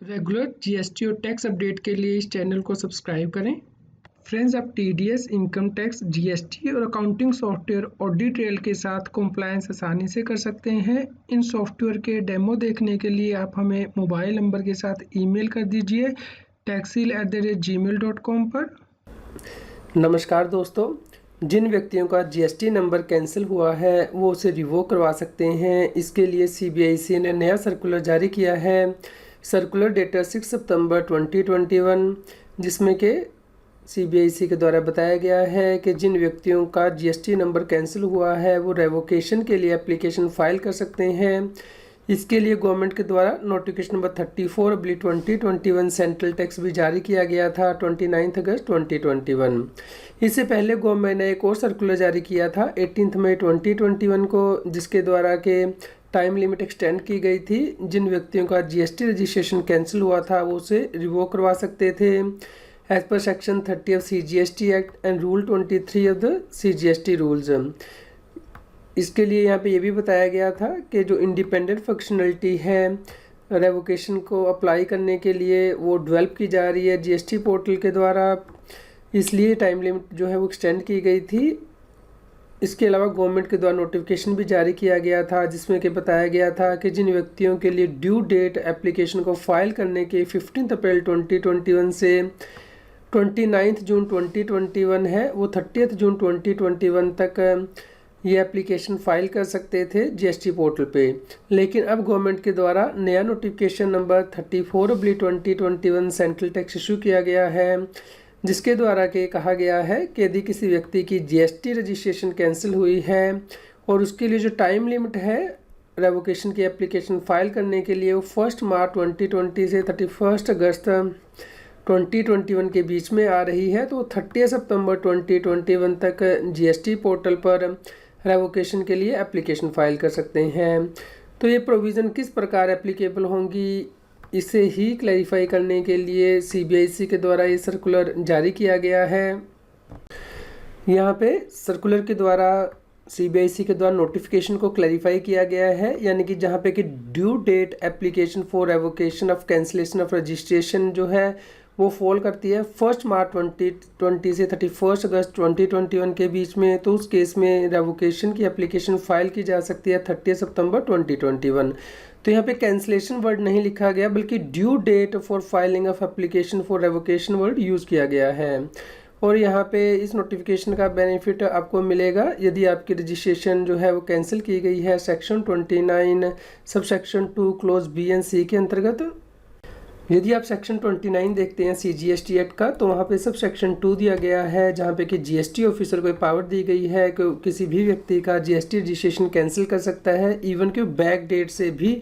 Regular GST और tax update के लिए इस चैनल को सब्सक्राइब करें। फ्रेंड्स, आप टीडीएस, इनकम टैक्स, जीएसटी और अकाउंटिंग सॉफ्टवेयर ऑडिट ट्रेल के साथ कॉम्प्लायंस आसानी से कर सकते हैं। इन सॉफ्टवेयर के डेमो देखने के लिए आप हमें मोबाइल नंबर के साथ ईमेल कर दीजिए taxil@gmail.com पर। नमस्कार दोस्तों, जिन व्यक्तियों का जीएसटी नंबर कैंसिल हुआ है वो उसे रिवोक करवा सकते हैं। इसके लिए सीबीआईसी ने नया सर्कुलर जारी किया है। सर्कुलर डेटेड 6 सितंबर 2021, जिसमें कि सीबीआईसी के द्वारा बताया गया है कि जिन व्यक्तियों का जीएसटी नंबर कैंसिल हुआ है वो रेवोकेशन के लिए एप्लीकेशन फाइल कर सकते हैं। इसके लिए गवर्नमेंट के द्वारा नोटिफिकेशन नंबर 34/2021 सेंट्रल टैक्स भी जारी किया गया था 29 अगस्त 2021। इससे पहले गवर्नमेंट ने एक और सर्कुलर जारी किया था 18 मई 2021 को, जिसके द्वारा के टाइम लिमिट एक्सटेंड की गई थी। जिन व्यक्तियों का जीएसटी रजिस्ट्रेशन कैंसिल हुआ था वो उसे रिवोक करवा सकते थे एज पर section 30 of CGST act and rule 23 of the CGST rules. इसके लिए यहाँ पे ये भी बताया गया था कि जो इंडिपेंडेंट फंक्शनलिटी है रेवोकेशन को अप्लाई करने के लिए वो डेवलप की जा रही है जीएसटी पोर्टल के द्वारा, इसलिए टाइम लिमिट जो है वो एक्सटेंड की गई थी। इसके अलावा गवर्नमेंट के द्वारा नोटिफिकेशन भी जारी किया गया था जिसमें कि बताया गया था कि जिन व्यक्तियों के लिए ड्यू डेट एप्लीकेशन को फाइल करने के 15 अप्रैल 2021 से 29 जून 2021 है वो 30 जून 2021 तक ये एप्लीकेशन फाइल कर सकते थे जीएसटी पोर्टल पे। लेकिन अब गवर्नमेंट के द्वारा नया notification number 34/2021 central tax issue किया गया है, जिसके द्वारा के कहा गया है कि यदि किसी व्यक्ति की जीएसटी रजिस्ट्रेशन कैंसिल हुई है और उसके लिए जो टाइम लिमिट है रेवोकेशन की एप्लीकेशन फाइल करने के लिए वो 1 मार्च 2020 से 31 अगस्त 2021 के बीच में आ रही है, तो 30 सितंबर 2021 तक जीएसटी पोर्टल पर रेवोकेशन के लिए एप्लीकेशन फाइल कर सकते हैं। तो ये प्रोविज़न किस प्रकार एप्लीकेबल होंगी, इसे ही क्लैरिफाई करने के लिए सीबीआईसी के द्वारा ये सर्कुलर जारी किया गया है। यहाँ पे सर्कुलर के द्वारा सीबीआईसी के द्वारा नोटिफिकेशन को क्लैरिफाई किया गया है, यानी कि जहाँ पे कि due date application for revocation of cancellation of registration जो है वो फॉल करती है 1 मार्च 2020 से 31 अगस्त 2021 के बीच में, तो उस केस में रेवोकेशन की एप्लीकेशन फाइल की जा सकती है 30 सितंबर 2021। तो यहाँ पे कैंसिलेशन वर्ड नहीं लिखा गया बल्कि due date for filing of application for revocation word use किया गया है। और यहाँ पे इस नोटिफिकेशन का बेनिफिट आपको मिलेगा यदि आपकी रजिस्ट्रेशन जो है वो कैंसिल की गई है section 29 sub section 2 clause B and C के अंतर्गत। यदि आप सेक्शन 29 देखते हैं सीजीएसटी एक्ट का, तो वहाँ पे सब सेक्शन 2 दिया गया है जहाँ पे कि जीएसटी ऑफिसर को पावर दी गई है कि किसी भी व्यक्ति का जीएसटी रजिस्ट्रेशन कैंसिल कर सकता है, इवन कि बैक डेट से भी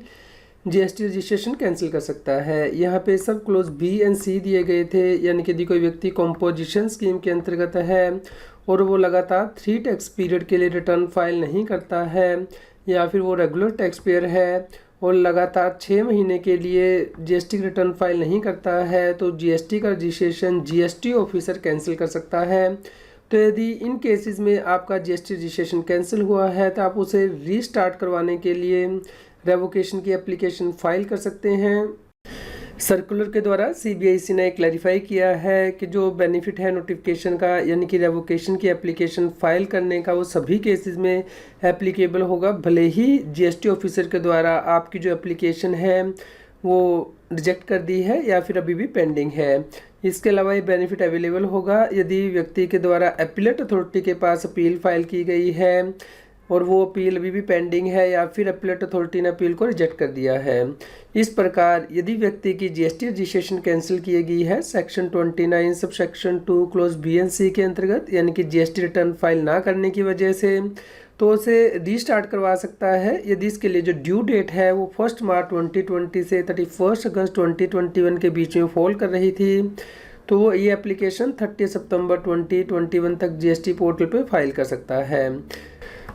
जीएसटी रजिस्ट्रेशन कैंसिल कर सकता है। यहाँ पे सब क्लोज बी एंड सी दिए गए थे, यानी कि यदि कोई व्यक्ति कॉम्पोजिशन स्कीम के अंतर्गत है और वो लगातार 3 टैक्स पीरियड के लिए रिटर्न फाइल नहीं करता है, या फिर वो रेगुलर टैक्स पेयर है और लगातार 6 महीने के लिए जीएसटी रिटर्न फाइल नहीं करता है, तो जीएसटी का रजिस्ट्रेशन जीएसटी ऑफिसर कैंसिल कर सकता है। तो यदि इन केसेस में आपका जीएसटी रजिस्ट्रेशन कैंसिल हुआ है तो आप उसे रीस्टार्ट करवाने के लिए रेवोकेशन की एप्लीकेशन फाइल कर सकते हैं। सर्कुलर के द्वारा सीबीआईसी ने क्लैरिफाई किया है कि जो बेनिफिट है नोटिफिकेशन का, यानी कि रेवोकेशन की एप्लीकेशन फाइल करने का, वो सभी केसेस में एप्लीकेबल होगा, भले ही जीएसटी ऑफिसर के द्वारा आपकी जो एप्लीकेशन है वो रिजेक्ट कर दी है या फिर अभी भी पेंडिंग है। इसके अलावा ये बेनिफिट अवेलेबल होगा यदि व्यक्ति के द्वारा अपीलेट अथॉरिटी के पास अपील फाइल की गई है और वो अपील अभी भी पेंडिंग है या फिर अपीलेट अथॉरिटी ने अपील को रिजेक्ट कर दिया है। इस प्रकार यदि व्यक्ति की जीएसटी रजिस्ट्रेशन कैंसिल की गई है section 29 sub section 2 clause B and C के अंतर्गत, यानी कि जीएसटी रिटर्न फाइल ना करने की वजह से, तो उसे रीस्टार्ट करवा सकता है यदि इसके लिए जो ड्यू डेट है वो 1 मार्च 2020 से 31 अगस्त 2021 के बीच में फॉल कर रही थी, तो वो ये एप्लीकेशन 30 सितंबर 2021 तक जीएसटी पोर्टल पे फाइल कर सकता है।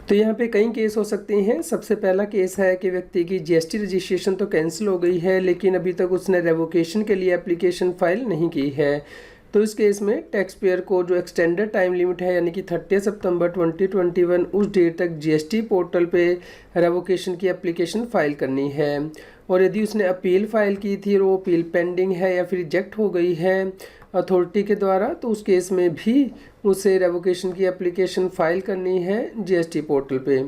तो यहाँ पे कई केस हो सकते हैं। सबसे पहला केस है कि व्यक्ति की जीएसटी रजिस्ट्रेशन तो कैंसिल हो गई है लेकिन अभी तक उसने रेवोकेशन के लिए एप्लीकेशन फाइल नहीं की है, तो इस केस में टैक्स पेयर को जो एक्सटेंडेड टाइम लिमिट है यानी कि 30 सितंबर 2021 उस डेट तक जीएसटी पोर्टल पे रेवोकेशन की एप्लीकेशन फाइल करनी है। और यदि उसने अपील फाइल की थी और वो अपील पेंडिंग है या फिर रिजेक्ट हो गई है अथॉरिटी के द्वारा, तो उस केस में भी उसे रेवोकेशन की एप्लीकेशन फ़ाइल करनी है जीएसटी पोर्टल पे।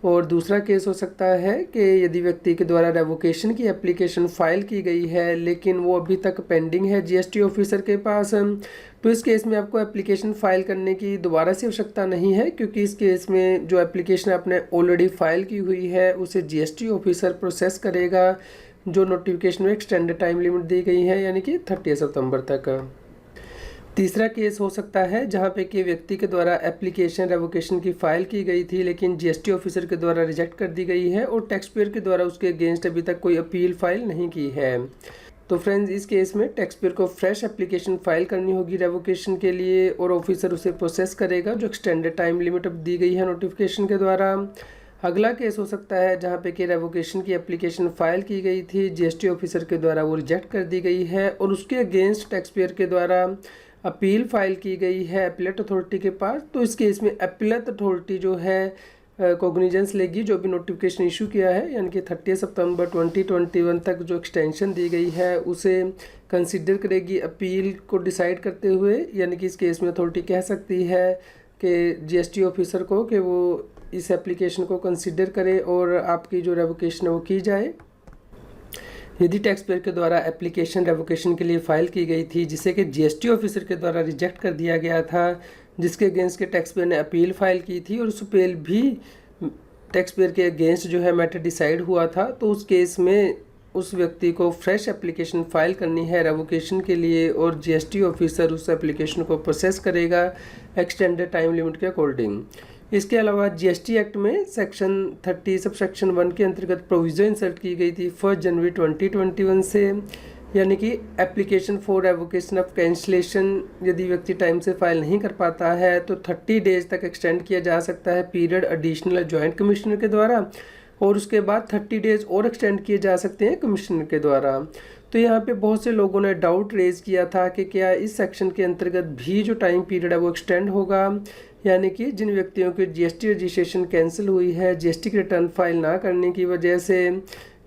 और दूसरा केस हो सकता है कि यदि व्यक्ति के द्वारा रेवोकेशन की एप्लीकेशन फ़ाइल की गई है लेकिन वो अभी तक पेंडिंग है जीएसटी ऑफिसर के पास, तो इस केस में आपको एप्लीकेशन फ़ाइल करने की दोबारा से आवश्यकता नहीं है, क्योंकि इस केस में जो एप्लीकेशन आपने ऑलरेडी फ़ाइल की हुई है उसे जीएसटी ऑफिसर प्रोसेस करेगा, जो नोटिफिकेशन में एक्सटेंडेड टाइम लिमिट दी गई है यानी कि 30 सितंबर तक। तीसरा केस हो सकता है जहां पे कि व्यक्ति के द्वारा एप्लीकेशन रेवोकेशन की फ़ाइल की गई थी लेकिन जीएसटी ऑफिसर के द्वारा रिजेक्ट कर दी गई है और टैक्स पेयर के द्वारा उसके अगेंस्ट अभी तक कोई अपील फाइल नहीं की है। तो फ्रेंड्स, इस केस में टैक्स पेयर को फ्रेश एप्लीकेशन फाइल करनी होगी रेवोकेशन के लिए और ऑफिसर उसे प्रोसेस करेगा, जो एक्सटेंडेड टाइम लिमिट अब दी गई है नोटिफिकेशन के द्वारा। अगला केस हो सकता है जहां पे कि रेवोकेशन की एप्लीकेशन फाइल की गई थी, जीएसटी ऑफिसर के द्वारा वो रिजेक्ट कर दी गई है और उसके अगेंस्ट टैक्स पेयर के द्वारा अपील फाइल की गई है एपीलेट अथॉरिटी के पास। तो इस केस में एपीलेट अथॉरिटी जो है कॉग्निजेंस लेगी जो भी नोटिफिकेशन इशू किया है, यानी कि 30 सितंबर 2021 तक जो एक्सटेंशन दी गई है उसे कंसिडर करेगी अपील को डिसाइड करते हुए। यानी कि इस केस में अथॉरिटी कह सकती है कि जीएसटी ऑफिसर को कि वो इस एप्लीकेशन को कंसिडर करे और आपकी जो रेवोकेशन है वो की जाए। यदि टैक्स पेयर के द्वारा एप्लीकेशन रेवोकेशन के लिए फ़ाइल की गई थी जिसे कि जीएसटी ऑफिसर के द्वारा रिजेक्ट कर दिया गया था, जिसके अगेंस्ट के टैक्स पेयर ने अपील फाइल की थी और उस अपील भी टैक्स पेयर के अगेंस्ट जो है मैटर डिसाइड हुआ था, तो उस केस में उस व्यक्ति को फ्रेश एप्लीकेशन फ़ाइल करनी है रेवोकेशन के लिए और जीएसटी ऑफिसर उस एप्लीकेशन को प्रोसेस करेगा एक्सटेंडेड टाइम लिमिट के अकॉर्डिंग। इसके अलावा जीएसटी एक्ट में सेक्शन 30 सब सेक्शन 1 के अंतर्गत प्रोविज़न इंसर्ट की गई थी 1 जनवरी 2021 से, यानी कि application for revocation of cancellation यदि व्यक्ति टाइम से फाइल नहीं कर पाता है तो 30 डेज तक एक्सटेंड किया जा सकता है पीरियड एडिशनल जॉइंट कमिश्नर के द्वारा, और उसके बाद 30 डेज और एक्सटेंड किए जा सकते हैं कमिश्नर के द्वारा। तो यहाँ पे बहुत से लोगों ने डाउट रेज किया था कि क्या इस सेक्शन के अंतर्गत भी जो टाइम पीरियड है वो एक्सटेंड होगा, यानी कि जिन व्यक्तियों की जीएसटी रजिस्ट्रेशन कैंसिल हुई है जीएसटी की रिटर्न फाइल ना करने की वजह से,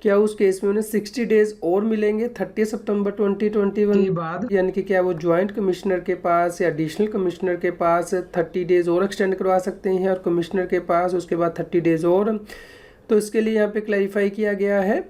क्या उस केस में उन्हें 60 डेज और मिलेंगे 30 सितंबर 2021 के बाद, यानी कि क्या वो ज्वाइंट कमिश्नर के पास या एडिशनल कमिश्नर के पास 30 डेज और एक्सटेंड करवा सकते हैं और कमिश्नर के पास उसके बाद 30 डेज और। तो इसके लिए यहाँ पे क्लैरिफाई किया गया है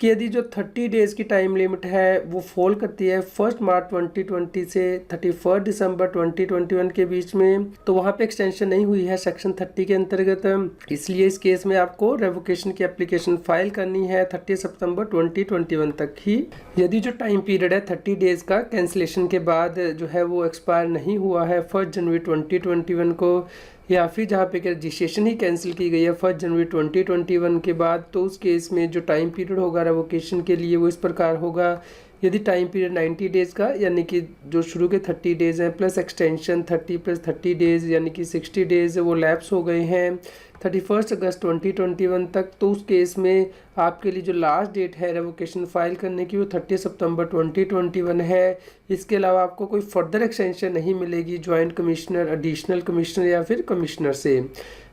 कि यदि जो 30 डेज की टाइम लिमिट है वो फॉल करती है 1 मार्च 2020 से 31 दिसंबर 2021 के बीच में, तो वहाँ पे एक्सटेंशन नहीं हुई है सेक्शन 30 के अंतर्गत। इसलिए इस केस में आपको रेवोकेशन की एप्लीकेशन फाइल करनी है 30 सितंबर 2021 तक ही। यदि जो टाइम पीरियड है 30 डेज का कैंसिलेशन के बाद जो है वो एक्सपायर नहीं हुआ है 1 जनवरी 2021 को, या फिर जहाँ पे रजिस्ट्रेशन ही कैंसिल की गई है 1 जनवरी 2021 के बाद, तो उस केस में जो टाइम पीरियड होगा रेवोकेशन के लिए वो इस प्रकार होगा। यदि टाइम पीरियड 90 डेज़ का यानी कि जो शुरू के 30 डेज़ हैं प्लस एक्सटेंशन 30 प्लस 30 डेज़ यानी कि 60 डेज़ वो लैप्स हो गए हैं 31 अगस्त 2021 तक, तो उस केस में आपके लिए जो लास्ट डेट है रेवोकेशन फाइल करने की वो 30 सितंबर 2021 है। इसके अलावा आपको कोई फर्दर एक्सटेंशन नहीं मिलेगी ज्वाइंट कमिश्नर, एडिशनल कमिश्नर या फिर कमिश्नर से।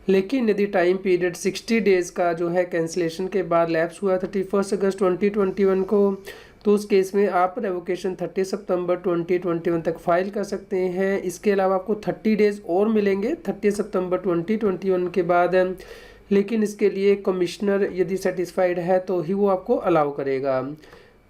लेकिन यदि टाइम पीरियड 60 डेज़ का जो है कैंसिलेशन के बाद लैप्स हुआ 31 अगस्त 2021 को, तो उस केस में आप रेवोकेशन 30 सितंबर 2021 तक फाइल कर सकते हैं। इसके अलावा आपको 30 डेज़ और मिलेंगे 30 सितंबर 2021 के बाद, लेकिन इसके लिए कमिश्नर यदि सेटिस्फाइड है तो ही वो आपको अलाउ करेगा।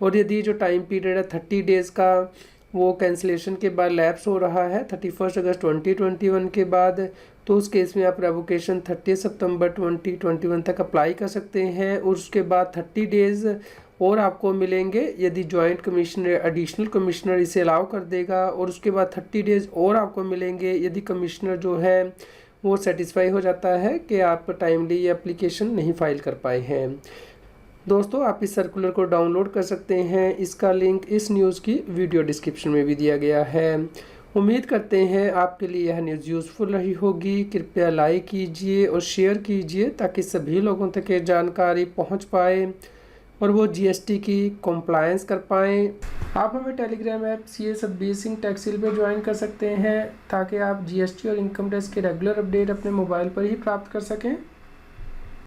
और यदि जो टाइम पीरियड है 30 डेज़ का वो कैंसिलेशन के बाद लैप्स हो रहा है 31 अगस्त 2021 के बाद, तो उस केस में आप रेवोकेशन 30 सितंबर 2021 तक अप्लाई कर सकते हैं और उसके बाद 30 डेज़ और आपको मिलेंगे यदि जॉइंट कमिश्नर एडिशनल कमिश्नर इसे अलाउ कर देगा, और उसके बाद 30 डेज़ और आपको मिलेंगे यदि कमिश्नर जो है वो सेटिस्फाई हो जाता है कि आप टाइमली ये एप्लीकेशन नहीं फाइल कर पाए हैं। दोस्तों, आप इस सर्कुलर को डाउनलोड कर सकते हैं, इसका लिंक इस न्यूज़ की वीडियो डिस्क्रिप्शन में भी दिया गया है। उम्मीद करते हैं आपके लिए यह न्यूज़ यूज़फुल रही होगी। कृपया लाइक कीजिए और शेयर कीजिए ताकि सभी लोगों तक ये जानकारी पहुंच पाए और वो जीएसटी की कंप्लायंस कर पाएँ। आप हमें Telegram app CA Satbir Singh टैक्सिल पर ज्वाइन कर सकते हैं ताकि आप जीएसटी और इनकम टैक्स के रेगुलर अपडेट अपने मोबाइल पर ही प्राप्त कर सकें।